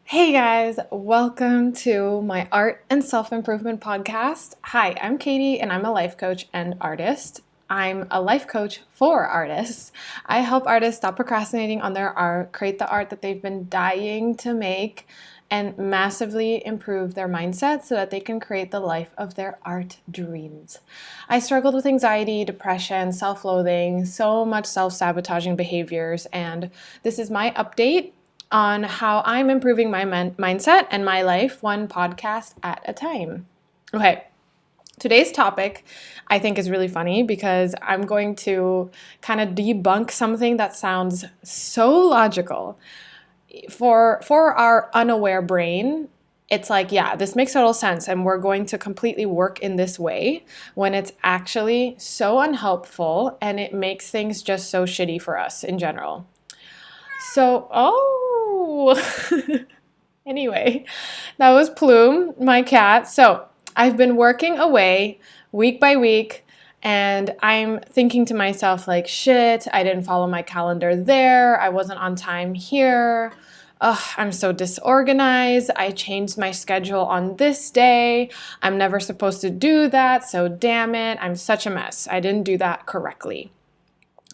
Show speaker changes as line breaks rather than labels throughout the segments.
Hey guys, welcome to my art and self-improvement podcast. Hi, I'm Katie and I'm a life coach and artist. I'm a life coach for artists. I help artists stop procrastinating on their art, create the art that they've been dying to make, and massively improve their mindset so that they can create the life of their art dreams. I struggled with anxiety, depression, self-loathing, so much self-sabotaging behaviors, and this is my update on how I'm improving my mindset and my life one podcast at a time. Okay, today's topic I think is really funny because I'm going to kind of debunk something that sounds so logical. For our unaware brain, it's like, yeah, this makes total sense and we're going to completely work in this way when it's actually so unhelpful and it makes things just so shitty for us in general. So, anyway, that was Plume, my cat. So, I've been working away week by week, and I'm thinking to myself, like, shit, I didn't follow my calendar there. I wasn't on time here. Ugh, I'm so disorganized. I changed my schedule on this day. I'm never supposed to do that, so damn it. I'm such a mess. I didn't do that correctly.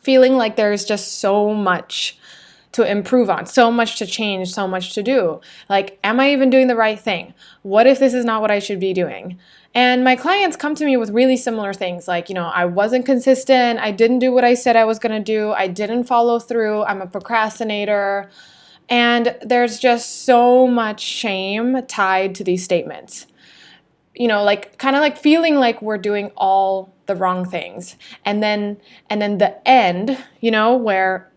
Feeling like there's just so much to improve on, so much to change, so much to do. Like, am I even doing the right thing? What if this is not what I should be doing? And my clients come to me with really similar things like, I wasn't consistent. I didn't do what I said I was going to do. I didn't follow through. I'm a procrastinator. And there's just so much shame tied to these statements. Like kind of like feeling like we're doing all the wrong things. And then the end, where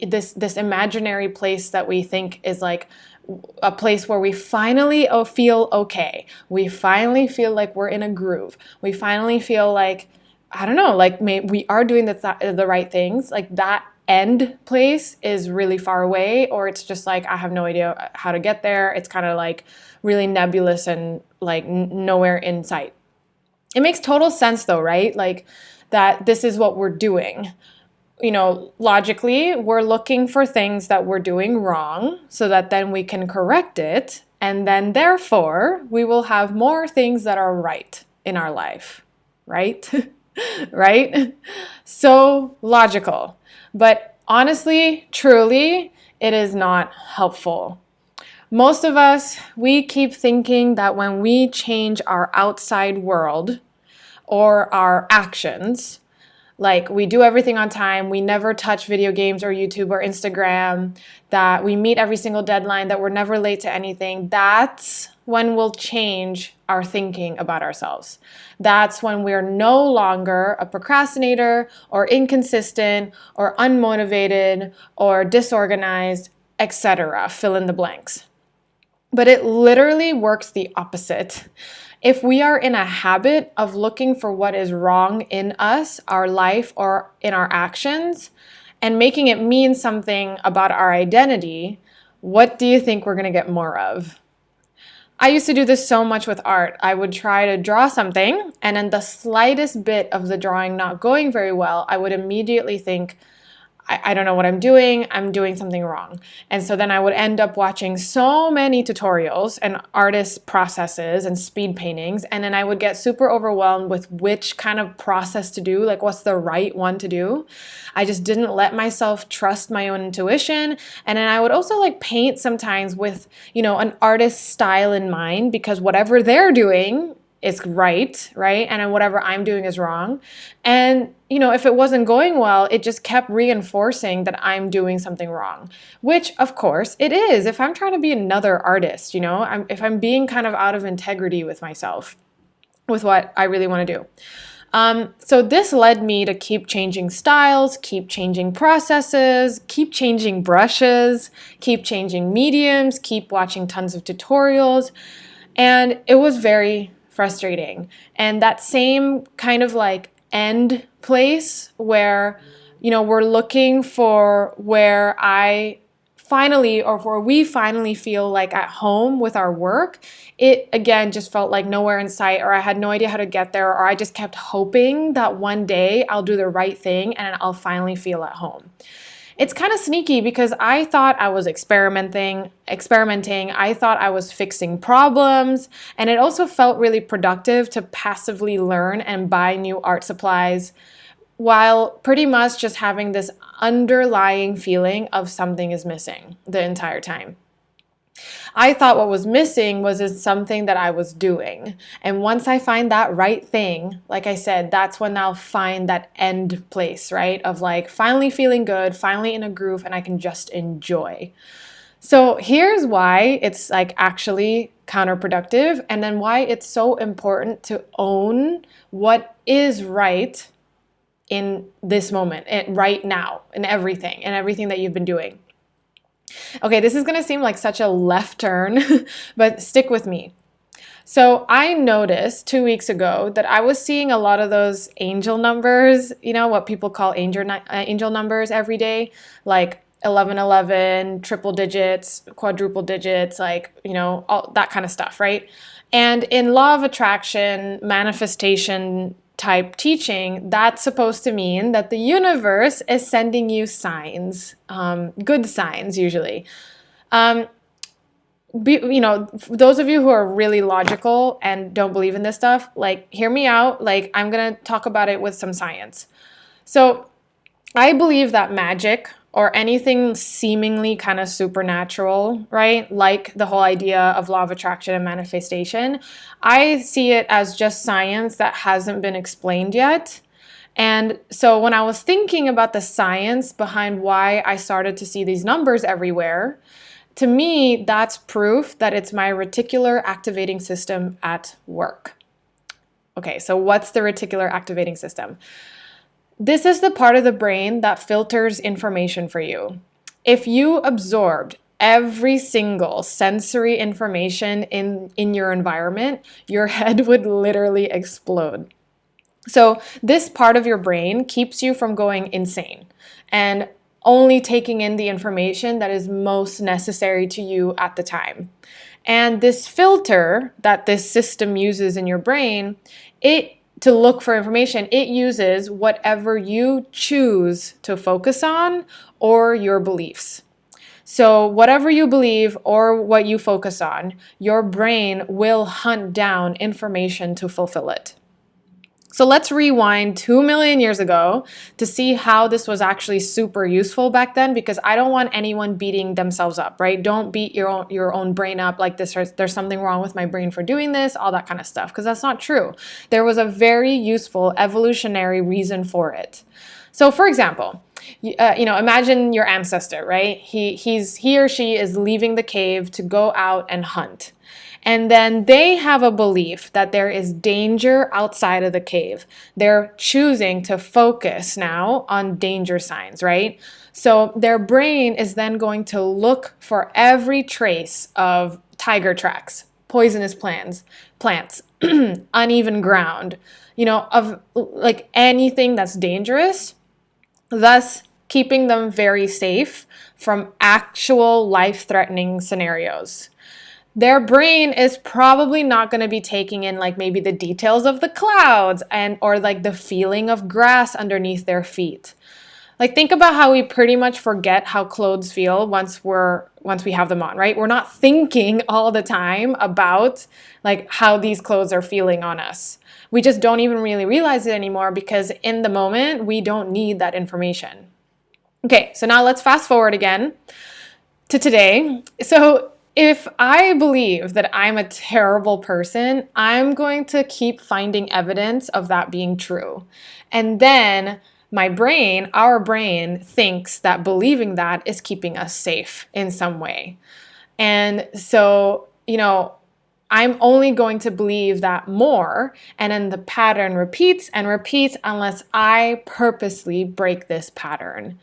this imaginary place that we think is like a place where we finally feel okay. We finally feel like we're in a groove. We finally feel like, I don't know, like we are doing the right things. Like that end place is really far away, or it's just like I have no idea how to get there. It's kind of like really nebulous and like nowhere in sight. It makes total sense though, right? Like that this is what we're doing. Logically, we're looking for things that we're doing wrong so that then we can correct it. And then therefore, we will have more things that are right in our life, right? Right? So logical. But honestly, truly, it is not helpful. Most of us, we keep thinking that when we change our outside world or our actions, like we do everything on time, we never touch video games or YouTube or Instagram, that we meet every single deadline, that we're never late to anything, that's when we'll change our thinking about ourselves. That's when we're no longer a procrastinator or inconsistent or unmotivated or disorganized, etc. Fill in the blanks. But it literally works the opposite. If we are in a habit of looking for what is wrong in us, our life, or in our actions, and making it mean something about our identity, what do you think we're going to get more of? I used to do this so much with art. I would try to draw something, and in the slightest bit of the drawing not going very well, I would immediately think, I don't know what I'm doing something wrong. And so then I would end up watching so many tutorials and artist processes and speed paintings, and then I would get super overwhelmed with which kind of process to do, like what's the right one to do. I just didn't let myself trust my own intuition. And then I would also like paint sometimes with, an artist's style in mind, because whatever they're doing is right? And then whatever I'm doing is wrong. And, if it wasn't going well, it just kept reinforcing that I'm doing something wrong, which of course it is. If I'm trying to be another artist, if I'm being kind of out of integrity with myself, with what I really want to do. So this led me to keep changing styles, keep changing processes, keep changing brushes, keep changing mediums, keep watching tons of tutorials. And it was very frustrating. And that same kind of like end place where, we're looking for where we finally feel like at home with our work, it again just felt like nowhere in sight, or I had no idea how to get there, or I just kept hoping that one day I'll do the right thing and I'll finally feel at home. It's kind of sneaky because I thought I was experimenting. I thought I was fixing problems, and it also felt really productive to passively learn and buy new art supplies while pretty much just having this underlying feeling of something is missing the entire time. I thought what was missing was something that I was doing. And once I find that right thing, like I said, that's when I'll find that end place, right? Of like finally feeling good, finally in a groove, and I can just enjoy. So here's why it's like actually counterproductive, and then why it's so important to own what is right in this moment, right now, in everything that you've been doing. Okay, this is going to seem like such a left turn, but stick with me. So I noticed 2 weeks ago that I was seeing a lot of those angel numbers, what people call angel numbers every day, like 1111, triple digits, quadruple digits, like, all that kind of stuff, right? And in law of attraction, manifestation type teaching, that's supposed to mean that the universe is sending you signs, good signs usually. Those of you who are really logical and don't believe in this stuff, like, hear me out. Like, I'm going to talk about it with some science. So I believe that magic or anything seemingly kind of supernatural, right? Like the whole idea of law of attraction and manifestation, I see it as just science that hasn't been explained yet. And so when I was thinking about the science behind why I started to see these numbers everywhere, to me, that's proof that it's my reticular activating system at work. Okay, so what's the reticular activating system? This is the part of the brain that filters information for you. If you absorbed every single sensory information in your environment, your head would literally explode. So this part of your brain keeps you from going insane and only taking in the information that is most necessary to you at the time. And this filter that this system uses in your brain, to look for information, it uses whatever you choose to focus on or your beliefs. So whatever you believe or what you focus on, your brain will hunt down information to fulfill it. So let's rewind 2 million years ago to see how this was actually super useful back then, because I don't want anyone beating themselves up, right? Don't beat your own brain up like this. There's something wrong with my brain for doing this, all that kind of stuff, because that's not true. There was a very useful evolutionary reason for it. So for example, imagine your ancestor, right? He or she is leaving the cave to go out and hunt. And then they have a belief that there is danger outside of the cave. They're choosing to focus now on danger signs, right? So their brain is then going to look for every trace of tiger tracks, poisonous plants, uneven ground, of like anything that's dangerous, thus keeping them very safe from actual life-threatening scenarios. Their brain is probably not going to be taking in like maybe the details of the clouds or like the feeling of grass underneath their feet. Like, think about how we pretty much forget how clothes feel once we have them on, right? We're not thinking all the time about like how these clothes are feeling on us. We just don't even really realize it anymore because in the moment we don't need that information. Okay, so now let's fast forward again to today. So if I believe that I'm a terrible person, I'm going to keep finding evidence of that being true. And then our brain thinks that believing that is keeping us safe in some way. And so, I'm only going to believe that more, and then the pattern repeats and repeats unless I purposely break this pattern.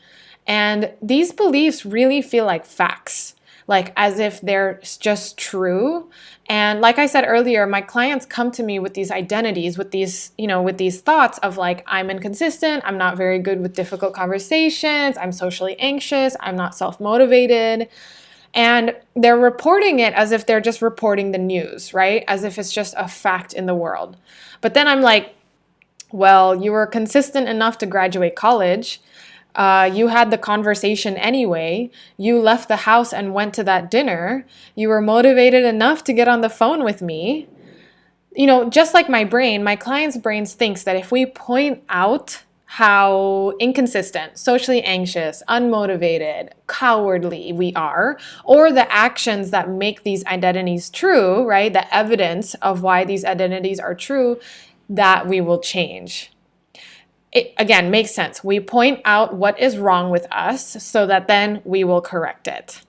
And these beliefs really feel like facts, like as if they're just true. And like I said earlier, my clients come to me with these identities, with these thoughts of like, I'm inconsistent, I'm not very good with difficult conversations, I'm socially anxious, I'm not self-motivated. And they're reporting it as if they're just reporting the news, right? As if it's just a fact in the world. But then I'm like, well, you were consistent enough to graduate college. You had the conversation anyway. You left the house and went to that dinner. You were motivated enough to get on the phone with me. Just like my brain, my clients' brains thinks that if we point out how inconsistent, socially anxious, unmotivated, cowardly we are, or the actions that make these identities true, right? The evidence of why these identities are true, that we will change. It, again, makes sense. We point out what is wrong with us so that then we will correct it.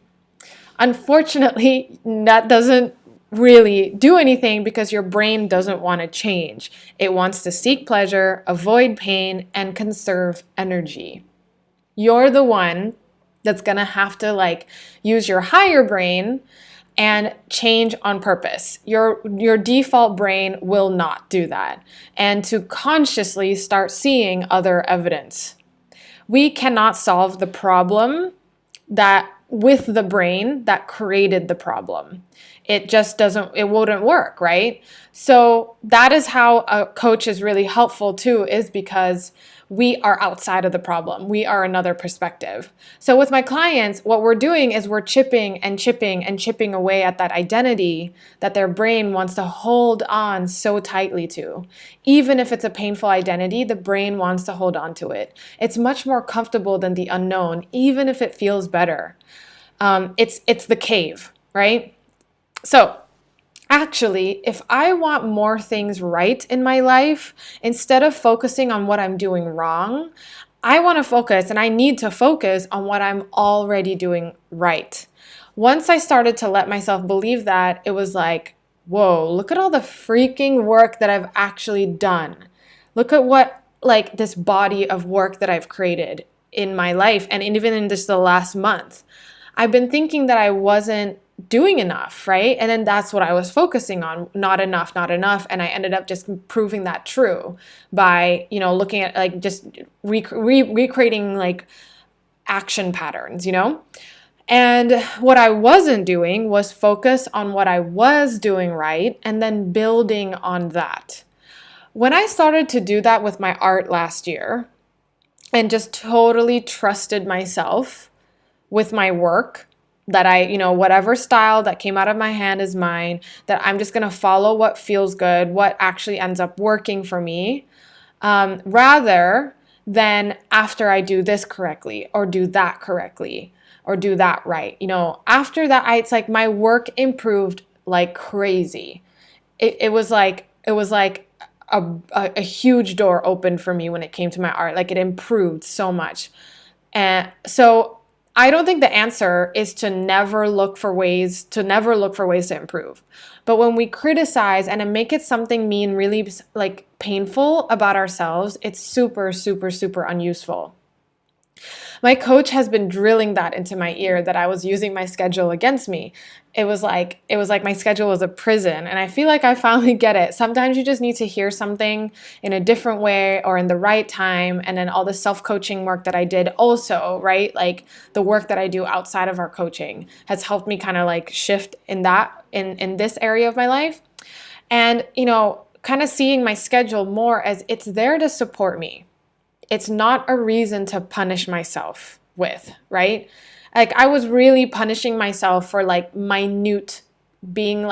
Unfortunately, that doesn't really do anything because your brain doesn't want to change. It wants to seek pleasure, avoid pain, and conserve energy. You're the one that's going to have to use your higher brain and change on purpose. Your default brain will not do that. And to consciously start seeing other evidence. We cannot solve the problem that with the brain that created the problem. It just wouldn't work, right? So that is how a coach is really helpful too, is because we are outside of the problem. We are another perspective. So with my clients, what we're doing is we're chipping and chipping and chipping away at that identity that their brain wants to hold on so tightly to. Even if it's a painful identity, the brain wants to hold on to it. It's much more comfortable than the unknown, even if it feels better. It's the cave, right? So actually, if I want more things right in my life, instead of focusing on what I'm doing wrong, I want to focus and I need to focus on what I'm already doing right. Once I started to let myself believe that, it was like, whoa, look at all the freaking work that I've actually done. Look at what, this body of work that I've created in my life and even in just the last month. I've been thinking that I wasn't doing enough, right? And then that's what I was focusing on, not enough. And I ended up just proving that true by, looking at just recreating action patterns, And what I wasn't doing was focus on what I was doing right and then building on that. When I started to do that with my art last year and just totally trusted myself with my work, that whatever style that came out of my hand is mine, that I'm just going to follow what feels good, what actually ends up working for me, rather than after I do this correctly or do that correctly or do that right. After that, it's like my work improved like crazy. It was like a huge door opened for me when it came to my art. It improved so much. And so I don't think the answer is to never look for ways to improve. But when we criticize and make it something mean really painful about ourselves, it's super, super, super unuseful. My coach has been drilling that into my ear that I was using my schedule against me. It was like my schedule was a prison, and I feel like I finally get it. Sometimes you just need to hear something in a different way or in the right time, and then all the self-coaching work that I did also, right? The work that I do outside of our coaching has helped me kind of shift in this area of my life. And, kind of seeing my schedule more as it's there to support me. It's not a reason to punish myself with, right? I was really punishing myself for minute being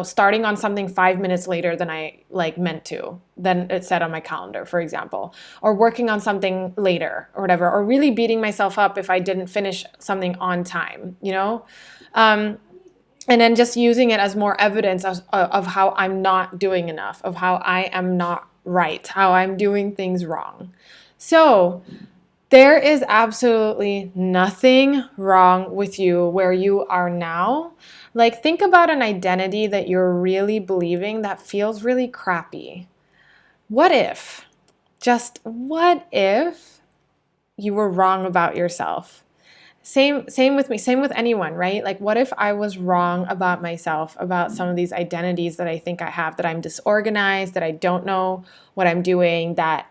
starting on something 5 minutes later than I meant to, than it said on my calendar, for example, or working on something later or whatever, or really beating myself up if I didn't finish something on time, and then just using it as more evidence of how I'm not doing enough, of how I am not right, how I'm doing things wrong. So there is absolutely nothing wrong with you where you are now. Think about an identity that you're really believing that feels really crappy. What if you were wrong about yourself? Same with me, same with anyone, right? What if I was wrong about myself, about some of these identities that I think I have, that I'm disorganized, that I don't know what I'm doing, that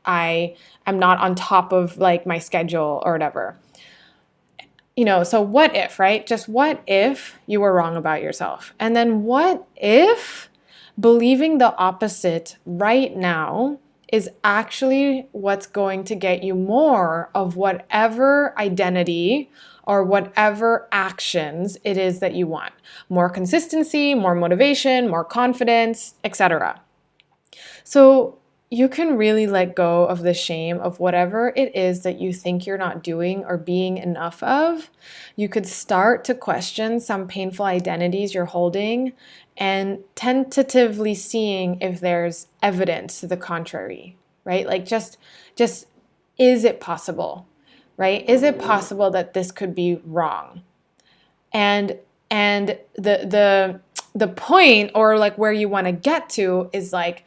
I am not on top of my schedule or whatever. So what if, right? Just what if you were wrong about yourself? And then what if believing the opposite right now is actually what's going to get you more of whatever identity or whatever actions it is that you want. More consistency, more motivation, more confidence, etc. So you can really let go of the shame of whatever it is that you think you're not doing or being enough of. You could start to question some painful identities you're holding and tentatively seeing if there's evidence to the contrary, right? Like just is it possible, right? Is it possible that this could be wrong? And the point, or like where you want to get to, is like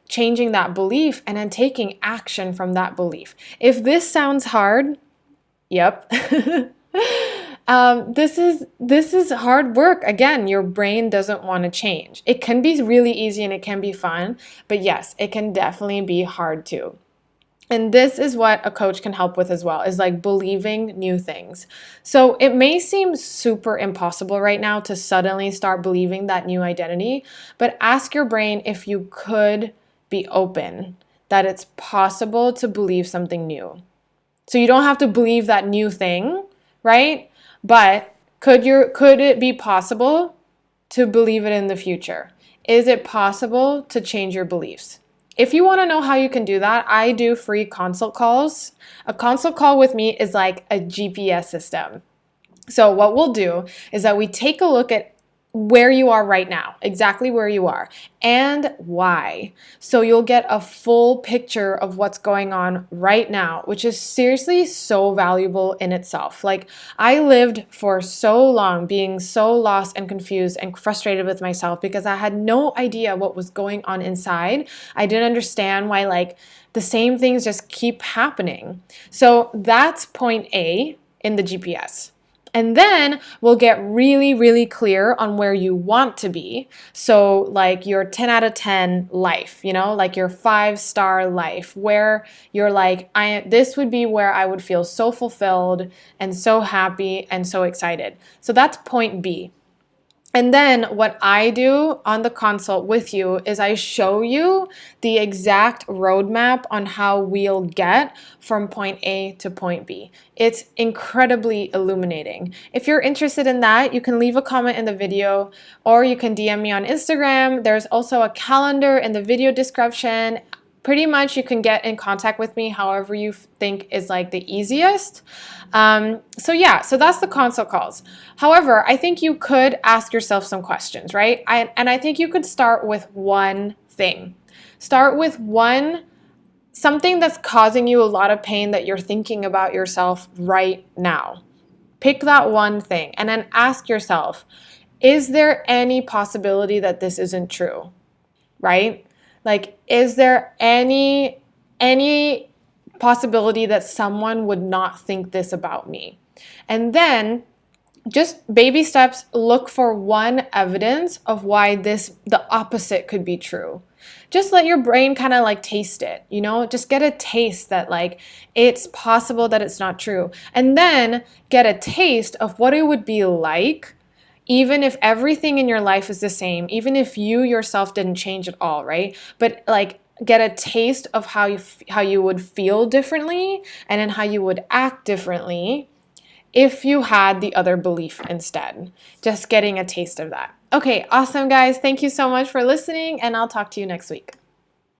changing that belief and then taking action from that belief. If this sounds hard, yep. This is hard work. Again, your brain doesn't want to change. It can be really easy and it can be fun, but yes, it can definitely be hard too. And this is what a coach can help with as well, is like believing new things. So it may seem super impossible right now to suddenly start believing that new identity, but ask your brain if you could be open that it's possible to believe something new. So you don't have to believe that new thing, right? But could it be possible to believe it in the future? Is it possible to change your beliefs? If you want to know how you can do that, I do free consult calls. A consult call with me is like a GPS system. So what we'll do is that we take a look at where you are right now, exactly where you are, and why. So you'll get a full picture of what's going on right now, which is seriously so valuable in itself. Like, I lived for so long being so lost and confused and frustrated with myself because I had no idea what was going on inside. I didn't understand why like the same things just keep happening. So that's point A in the GPS. And then we'll get really, really clear on where you want to be. So like your 10 out of 10 life, you know, like your 5-star life, where you're like, this would be where I would feel so fulfilled and so happy and so excited. So that's point B. And then what I do on the consult with you is I show you the exact roadmap on how we'll get from point A to point B. It's incredibly illuminating. If you're interested in that, you can leave a comment in the video or you can DM me on Instagram. There's also a calendar in the video description. Pretty much you can get in contact with me however you think is like the easiest. So that's the consult calls. However, I think you could ask yourself some questions, right? I think you could start with one thing. Start with something that's causing you a lot of pain that you're thinking about yourself right now. Pick that one thing and then ask yourself, is there any possibility that this isn't true, right? Like, is there any possibility that someone would not think this about me? And then just baby steps, look for one evidence of why the opposite could be true. Just let your brain kind of like taste it, you know, just get a taste that like it's possible that it's not true. And then get a taste of what it would be like even if everything in your life is the same, even if you yourself didn't change at all, right? But like get a taste of how you would feel differently and then how you would act differently if you had the other belief instead. Just getting a taste of that. Okay, awesome guys. Thank you so much for listening and I'll talk to you next week.